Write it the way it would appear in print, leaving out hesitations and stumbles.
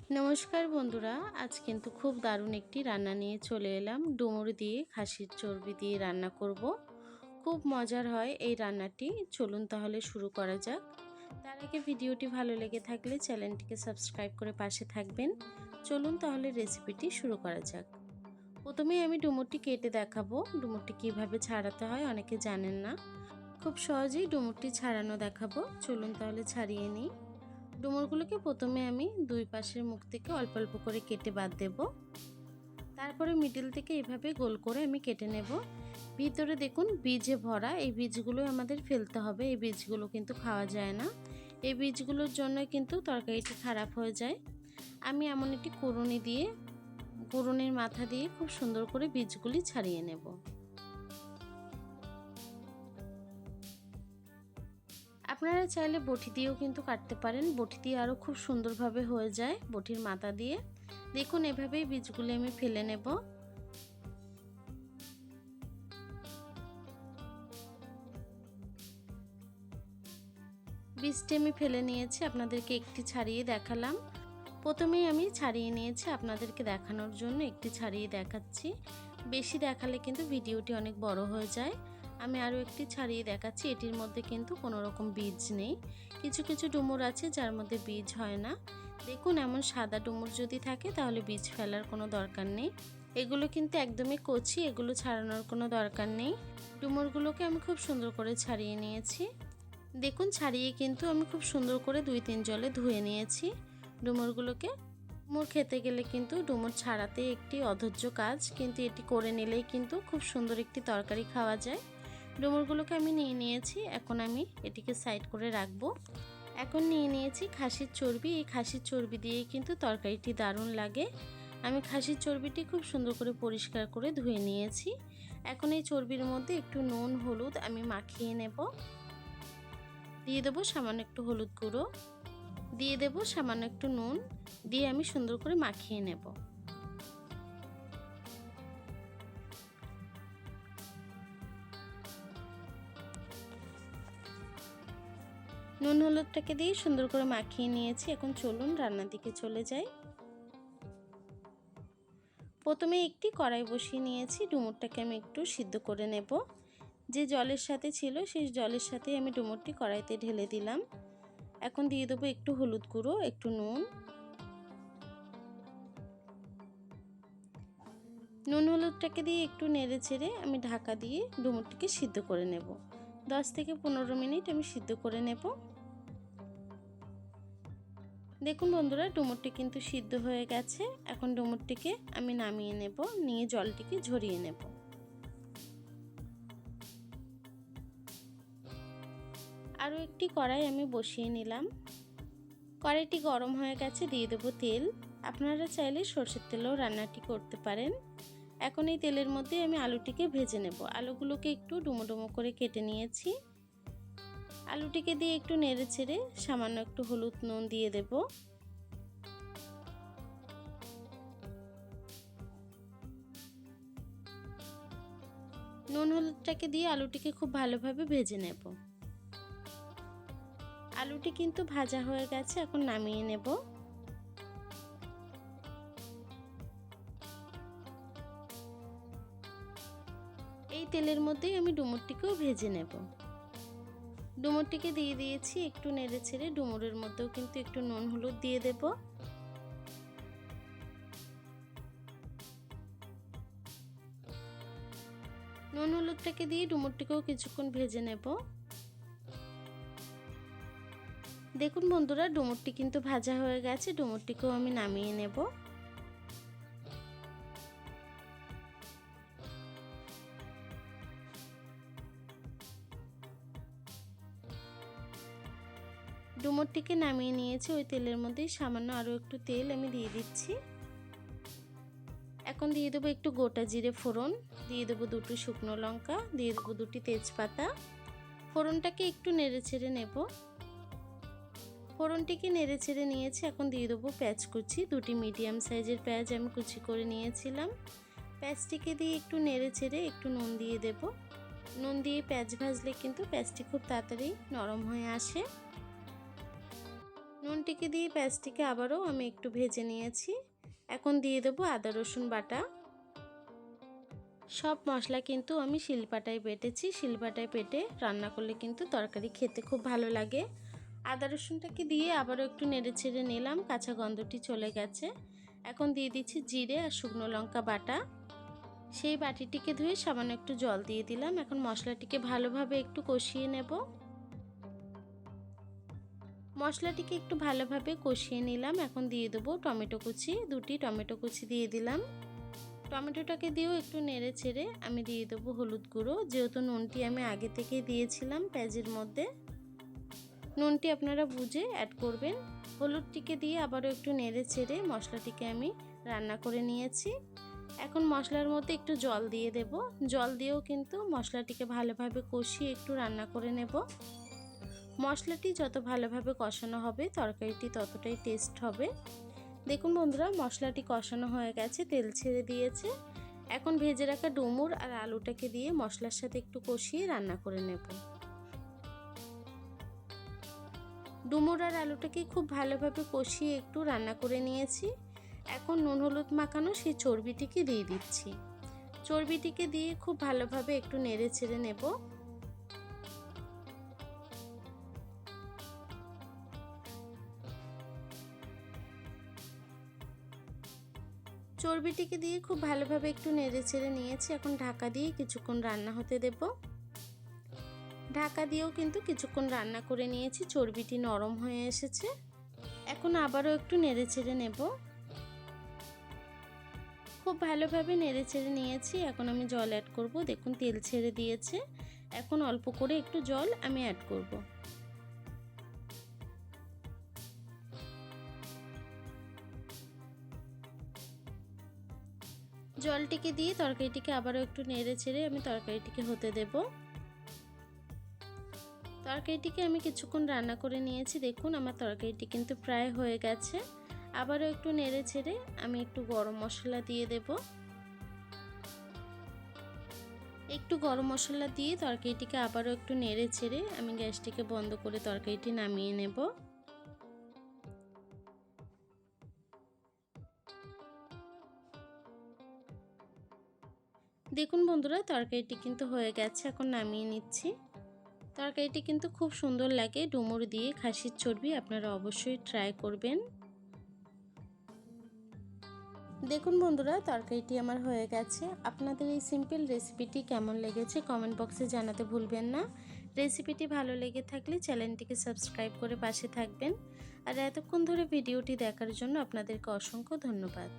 নমস্কার বন্ধুরা, আজ কিন্তু খুব দারুণ একটি রান্না নিয়ে চলে এলাম। ডুমুর দিয়ে খাসির চর্বি দিয়ে রান্না করব। খুব মজার হয় এই রান্নাটি। চলুন তাহলে শুরু করা যাক। তার আগে ভিডিওটি ভালো লেগে থাকলে চ্যানেলটিকে সাবস্ক্রাইব করে পাশে থাকবেন। চলুন তাহলে রেসিপিটি শুরু করা যাক। প্রথমেই আমি ডুমুরটি কেটে দেখাবো। ডুমুরটি কিভাবে ছাড়াতে হয় অনেকে জানেন না। খুব সহজেই ডুমুরটি ছাড়ানো দেখাবো। চলুন তাহলে ছাড়িয়ে নিই। ডুমুরগুলোকে প্রথমে আমি দুই পাশের মুখ থেকে অল্প অল্প করে কেটে বাদ দেব। তারপরে মিডল থেকে এভাবে গোল করে আমি কেটে নেব। ভিতরে দেখুন বীজে ভরা, এই বীজগুলো আমাদের ফেলতে হবে। এই বীজগুলো কিন্তু খাওয়া যায় না। এই বীজগুলোর জন্য কিন্তু তরকারিটি খারাপ হয়ে যায়। আমি এমন একটি কুড়ুনির মাথা দিয়ে খুব সুন্দর করে বীজগুলি ছাড়িয়ে নেব। আপনারা চাইলে বটি দিয়েও কিন্তু কাটতে পারেন। বটি দিয়ে আরও খুব সুন্দরভাবে হয়ে যায় বটির মাথা দিয়ে। দেখুন এভাবেই বীজগুলি আমি ফেলে নেব। বীজটি আমি ফেলে নিয়েছি, আপনাদেরকে একটি ছাড়িয়ে দেখালাম। প্রথমেই আমি ছাড়িয়ে নিয়েছি, আপনাদেরকে দেখানোর জন্য একটি ছাড়িয়ে দেখাচ্ছি। বেশি দেখালে কিন্তু ভিডিওটি অনেক বড় হয়ে যায়। আমি আরও একটি ছাড়িয়ে দেখাচ্ছি। এটির মধ্যে কিন্তু কোনো রকম বীজ নেই। কিছু কিছু ডুমুর আছে যার মধ্যে বীজ হয় না। দেখুন এমন সাদা ডুমুর যদি থাকে তাহলে বীজ ফেলার কোনো দরকার নেই। এগুলো কিন্তু একদমই কচি, এগুলো ছাড়ানোর কোনো দরকার নেই। ডুমুরগুলোকে আমি খুব সুন্দর করে ছাড়িয়ে নিয়েছি। দেখুন ছাড়িয়ে কিন্তু আমি খুব সুন্দর করে 2-3 জলে ধুয়ে নিয়েছি ডুমুরগুলোকে। ডুমুর খেতে গেলে কিন্তু ডুমুর ছাড়াতে একটি অধৈর্য কাজ, কিন্তু এটি করে নিলেই কিন্তু খুব সুন্দর একটি তরকারি খাওয়া যায়। ডুমুরগুলোকে আমি নিয়ে নিয়েছি, এখন আমি এটিকে সাইড করে রাখবো। এখন নিয়ে নিয়েছি খাসির চর্বি। এই খাসির চর্বি দিয়েই কিন্তু তরকারিটি দারুণ লাগে। আমি খাসির চর্বিটি খুব সুন্দর করে পরিষ্কার করে ধুয়ে নিয়েছি। এখন এই চর্বির মধ্যে একটু নুন হলুদ আমি মাখিয়ে নেব। দিয়ে দেবো সামান্য একটু হলুদ গুঁড়ো, দিয়ে দেবো সামান্য একটু নুন, দিয়ে আমি সুন্দর করে মাখিয়ে নেব। নুন হলুদটাকে দিয়ে সুন্দর করে মাখিয়ে নিয়েছি। এখন চলুন রান্নার দিকে চলে যাই। প্রথমে একটি কড়াই বসিয়ে নিয়েছি। ডুমুরটাকে আমি একটু সিদ্ধ করে নেব। যে জলের সাথে ছিল সেই জলের সাথে আমি ডুমুরটি কড়াইতে ঢেলে দিলাম। এখন দিয়ে দেবো একটু হলুদ গুঁড়ো, একটু নুন। নুন হলুদটাকে দিয়ে একটু নেড়ে চেড়ে আমি ঢাকা দিয়ে ডুমুরটিকে সিদ্ধ করে নেব। 10 থেকে 15 মিনিট আমি সিদ্ধ করে নেব। দেখুন বন্ধুরা ডুমুরটি কিন্তু সিদ্ধ হয়ে গেছে। এখন ডুমুরটিকে আমি নামিয়ে নেব, নিয়ে জলটিকে ঝরিয়ে নেব। আরও একটি কড়াই আমি বসিয়ে নিলাম। কড়াইটি গরম হয়ে গেছে, দিয়ে দেবো তেল। আপনারা চাইলে সরষের তেলেও রান্নাটি করতে পারেন। এখন এই তেলের মধ্যে আমি আলুটিকে ভেজে নেব। আলুগুলোকে একটু ডুমো ডুমো করে কেটে নিয়েছি। আলুটিকে দিয়ে একটু নেড়ে ছেড়ে সামান্য একটু হলুদ নুন দিয়ে দেব। নুন হলুদটাকে দিয়ে আলুটিকে খুব ভালোভাবে ভেজে নেব। আলুটি কিন্তু ভাজা হয়ে গেছে, এখন নামিয়ে নেব। এই তেলের মধ্যেই আমি ডুমুরটিকেও ভেজে নেব। ডুমুরটিকে দিয়ে দিয়েছি, একটু নেড়ে ছেড়ে ডুমুরের মধ্যেও কিন্তু একটু নুন হলুদ দিয়ে দেব। নুন হলুদটাকে দিয়ে ডুমুরটিকেও কিছুক্ষণ ভেজে নেব। দেখুন বন্ধুরা ডুমুরটি কিন্তু ভাজা হয়ে গেছে, ডুমুরটিকেও আমি নামিয়ে নেব। ডুমুরটিকে নামিয়ে নিয়েছি। ওই তেলের মধ্যে সামান্য আরও একটু তেল আমি দিয়ে দিচ্ছি। এখন দিয়ে দেবো একটু গোটা জিরে ফোড়ন, দিয়ে দেবো 2টি শুকনো লঙ্কা, দিয়ে দেবো 2টি তেজপাতা। ফোড়নটাকে একটু নেড়ে ছেড়ে নেব। ফোড়নটিকে নেড়ে ছেড়ে নিয়েছি। এখন দিয়ে দেবো পেঁয়াজ কুচি, 2টি মিডিয়াম সাইজের পেঁয়াজ আমি কুচি করে নিয়েছিলাম। পেঁয়াজটিকে দিয়ে একটু নেড়ে ছেড়ে একটু নুন দিয়ে দেব। নুন দিয়ে পেঁয়াজ ভাজলে কিন্তু পেঁয়াজটি খুব তাড়াতাড়ি নরম হয়ে আসে। নুনটিকে দিয়ে পেঁয়াজটিকে আবারও আমি একটু ভেজে নিয়েছি। এখন দিয়ে দেবো আদা রসুন বাটা। সব মশলা কিন্তু আমি শিলপাটায় বেটেছি। শিলপাটায় বেটে রান্না করলে কিন্তু তরকারি খেতে খুব ভালো লাগে। আদা রসুনটাকে দিয়ে আবারও একটু নেড়ে ছেড়ে নিলাম, কাঁচা গন্ধটি চলে গেছে। এখন দিয়ে দিচ্ছি জিরে আর শুকনো লঙ্কা বাটা। সেই বাটিটিকে ধুয়ে সামান্য একটু জল দিয়ে দিলাম। এখন মশলাটিকে ভালোভাবে একটু কষিয়ে নেব। মশলাটিকে একটু ভালোভাবে কষিয়ে নিলাম। এখন দিয়ে দেবো টমেটো কুচি, 2টি টমেটো কুচি দিয়ে দিলাম। টমেটোটাকে দিয়েও একটু নেড়ে ছেড়ে আমি দিয়ে দেবো হলুদ গুঁড়ো, যেহেতু নুনটি আমি আগে থেকেই দিয়েছিলাম পেঁয়াজের মধ্যে। নুনটি আপনারা বুঝে অ্যাড করবেন। হলুদটিকে দিয়ে আবারও একটু নেড়ে ছেড়ে মশলাটিকে আমি রান্না করে নিয়েছি। এখন মশলার মধ্যে একটু জল দিয়ে দেব। জল দিয়েও কিন্তু মশলাটিকে ভালোভাবে কষিয়ে একটু রান্না করে নেব। মশলাটি যত ভালোভাবে কষানো হবে তরকারিটি ততটাই টেস্ট হবে। দেখুন বন্ধুরা, মশলাটি কষানো হয়ে গেছে, তেল ছেড়ে দিয়েছে। এখন ভেজে রাখা ডুমুর আর আলুটাকে দিয়ে মশলার সাথে একটু কষিয়ে রান্না করে নেব। ডুমুর আর আলুটাকে খুব ভালোভাবে কষিয়ে একটু রান্না করে নিয়েছি। এখন নুন হলুদ মাখানো সেই চর্বিটিকে দিয়ে দিচ্ছি। চর্বিটিকে দিয়ে খুব ভালোভাবে একটু নেড়ে ছেড়ে নেব। চর্বিটিকে দিয়ে খুব ভালোভাবে একটু নেড়ে ছেড়ে নিয়েছি। এখন ঢাকা দিয়ে কিছুক্ষণ রান্না হতে দেব। ঢাকা দিয়েও কিন্তু কিছুক্ষণ রান্না করে নিয়েছি, চর্বিটি নরম হয়ে এসেছে। এখন আবারও একটু নেড়ে ছেড়ে নেব। খুব ভালোভাবে নেড়ে ছেড়ে নিয়েছি। এখন আমি জল অ্যাড করব। দেখুন তেল ছেড়ে দিয়েছে। এখন অল্প করে একটু জল আমি অ্যাড করব। জলটিকে দিয়ে তরকারিটিকে আবারও একটু নেড়ে ছেড়ে আমি তরকারিটিকে হতে দেব। তরকারিটিকে আমি কিছুক্ষণ রান্না করে নিয়েছি। দেখুন আমার তরকারিটি কিন্তু প্রায় হয়ে গেছে। আবারও একটু নেড়ে ছেড়ে আমি একটু গরম মশলা দিয়ে দেব। একটু গরম মশলা দিয়ে তরকারিটিকে আবারও একটু নেড়ে ছেড়ে আমি গ্যাসটিকে বন্ধ করে তরকারিটি নামিয়ে নেব। দেখুন বন্ধুরা, তরকারিটি কিন্তু হয়ে গেছে। এখন নামিয়ে নিচ্ছি। তরকারিটি কিন্তু খুব সুন্দর লাগে ডুমুর দিয়ে খাসির চর্বি, আপনারা অবশ্যই ট্রাই করবেন। দেখুন বন্ধুরা, তরকারিটি আমার হয়ে গেছে। আপনাদের এই সিম্পল রেসিপিটি কেমন লেগেছে কমেন্ট বক্সে জানাতে ভুলবেন না। রেসিপিটি ভালো লেগে থাকলে চ্যানেলটিকে সাবস্ক্রাইব করে পাশে থাকবেন। আর এতক্ষণ ধরে ভিডিওটি দেখার জন্য আপনাদেরকে অসংখ্য ধন্যবাদ।